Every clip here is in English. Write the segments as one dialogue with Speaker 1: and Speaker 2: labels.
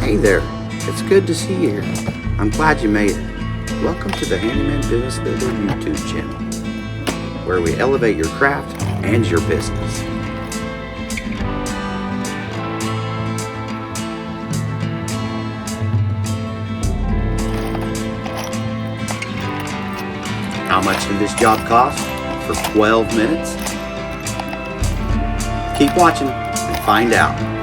Speaker 1: Hey there, it's good to see you here. I'm glad you made it. Welcome to the Handyman Business Builder YouTube channel, where we elevate your craft and your business. How much did this job cost for 12 minutes? Keep watching and find out.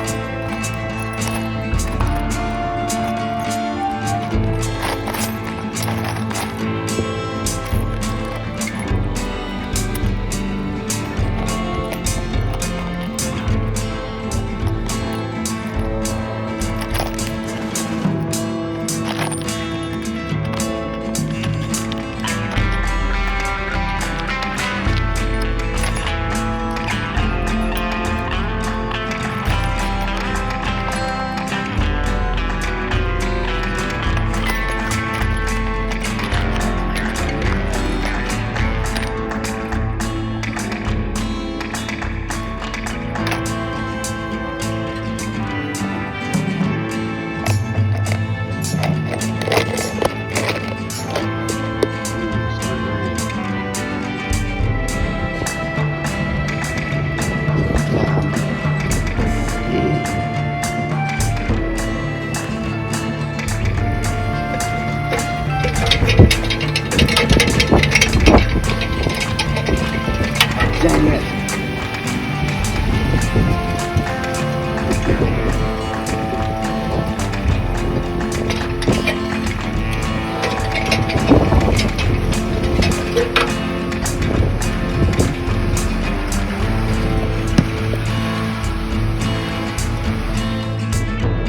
Speaker 1: Dang it.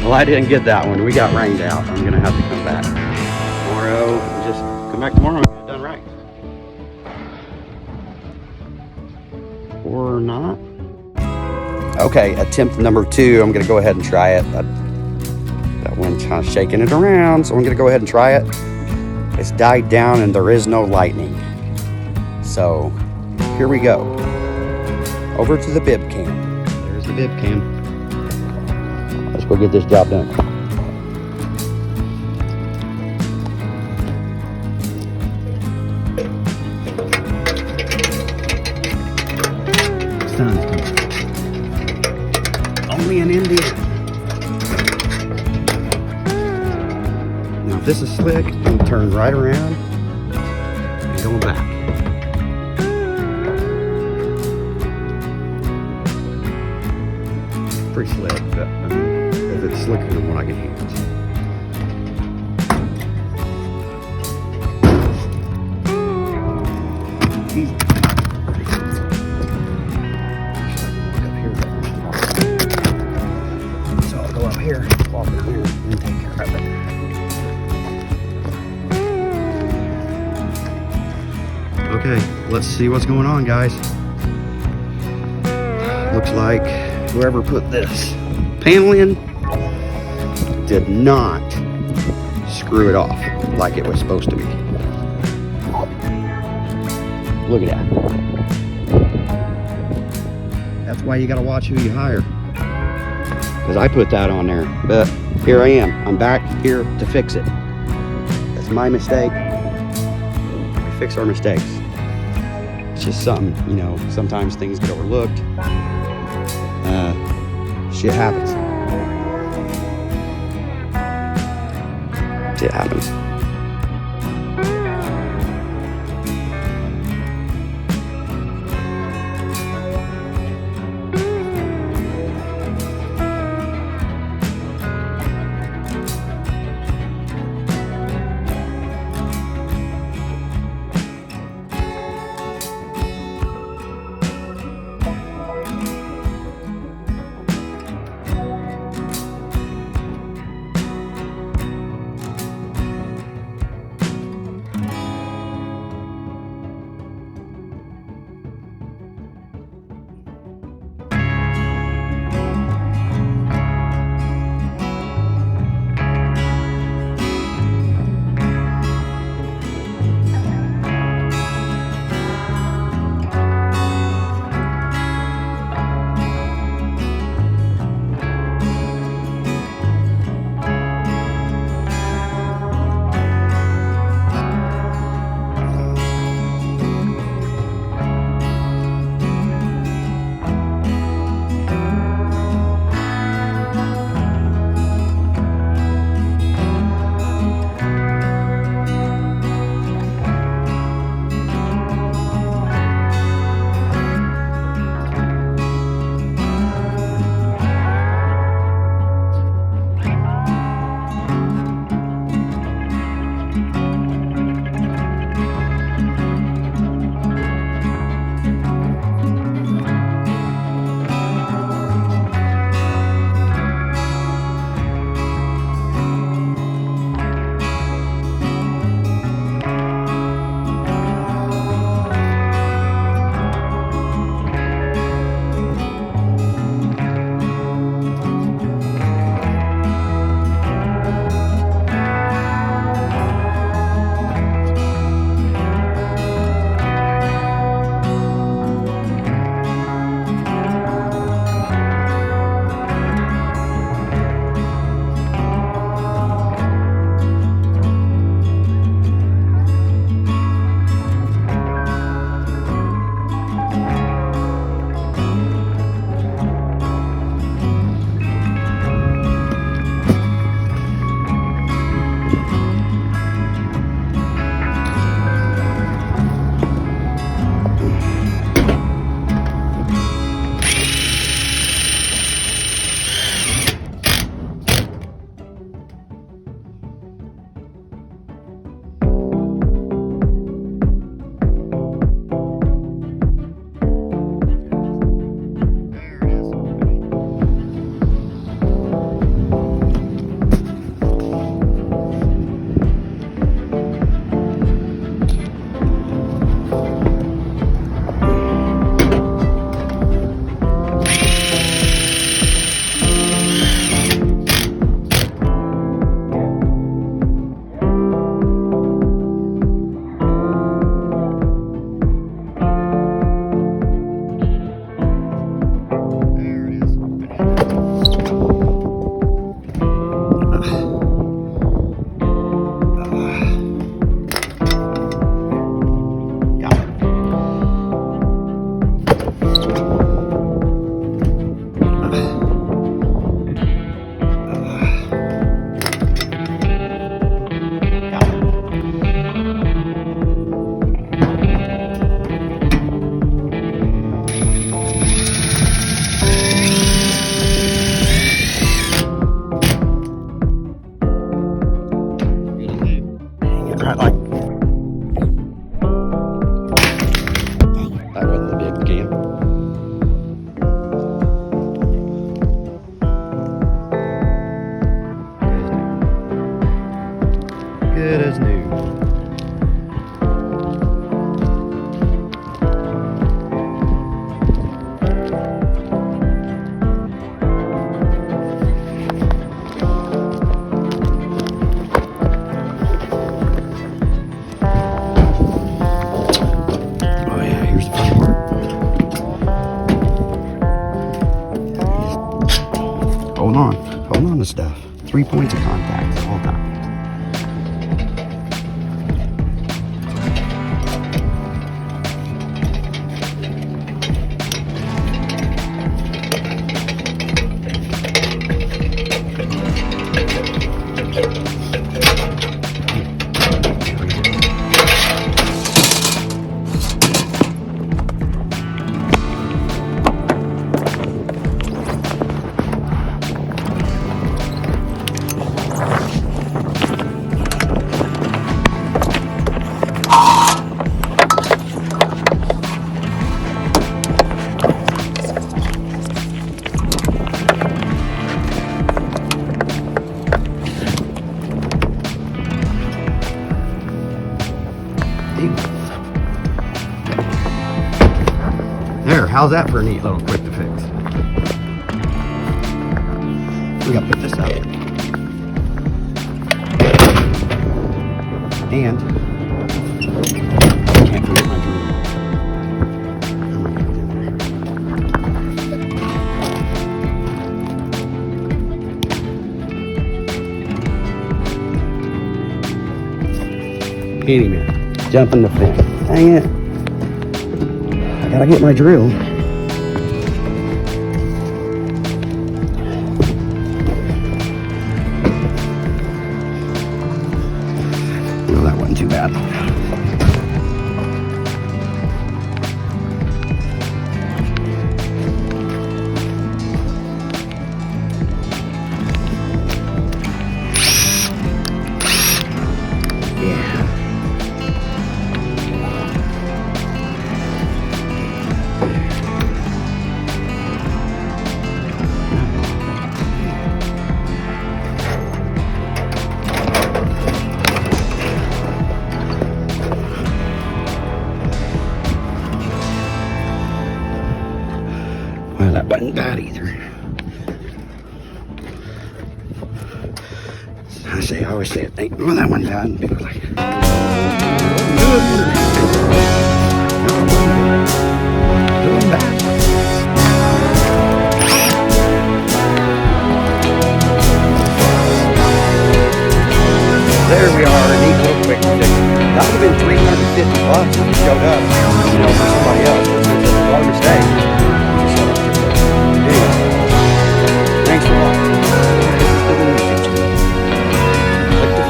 Speaker 1: Well, I didn't get that one. We got rained out. I'm gonna have to come back tomorrow. Just come back tomorrow and get it done right. Or not. Okay, attempt number 2. I'm gonna go ahead and try it. That one's kind of shaking it around, so I'm gonna go ahead and try it. It's died down and there is no lightning. So here we go. Over to the bib cam. There's the bib cam. Let's go get this job done. Sun's coming. Only in India. Now if this is slick, I'm gonna turn right around and go back. Pretty slick, but I mean, if it's slicker than what I can handle. Easy. So I'll go up here, walk in here, and take care of it. Okay, let's see what's going on, guys. Looks like whoever put this panel in did not screw it off like it was supposed to be. Look at that. That's why you gotta watch who you hire. Because I put that on there, but here I am. I'm back here to fix it. That's my mistake. We fix our mistakes. It's just something, you know, sometimes things get overlooked. Shit happens. Shit happens. 3 points of contact the whole time. There, how's that for a neat little quick to fix? We gotta put this up. And I can't forget my drill. Handyman, jumping the fence. Dang it. I gotta get my drill. No, that wasn't too bad. Yeah. Well, that wasn't bad either. I always say it. Well, that wasn't bad. And people are like, doing bad. There we are, a neat little quick fix. That would have been $350 if you showed up, for somebody else. It's a lot of mistake. You showed up too quick. Anyway, thanks for watching. This is the new kitchen. Click the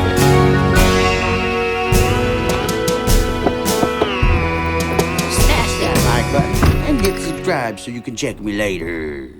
Speaker 2: Smash that like button and hit subscribe so you can check me later.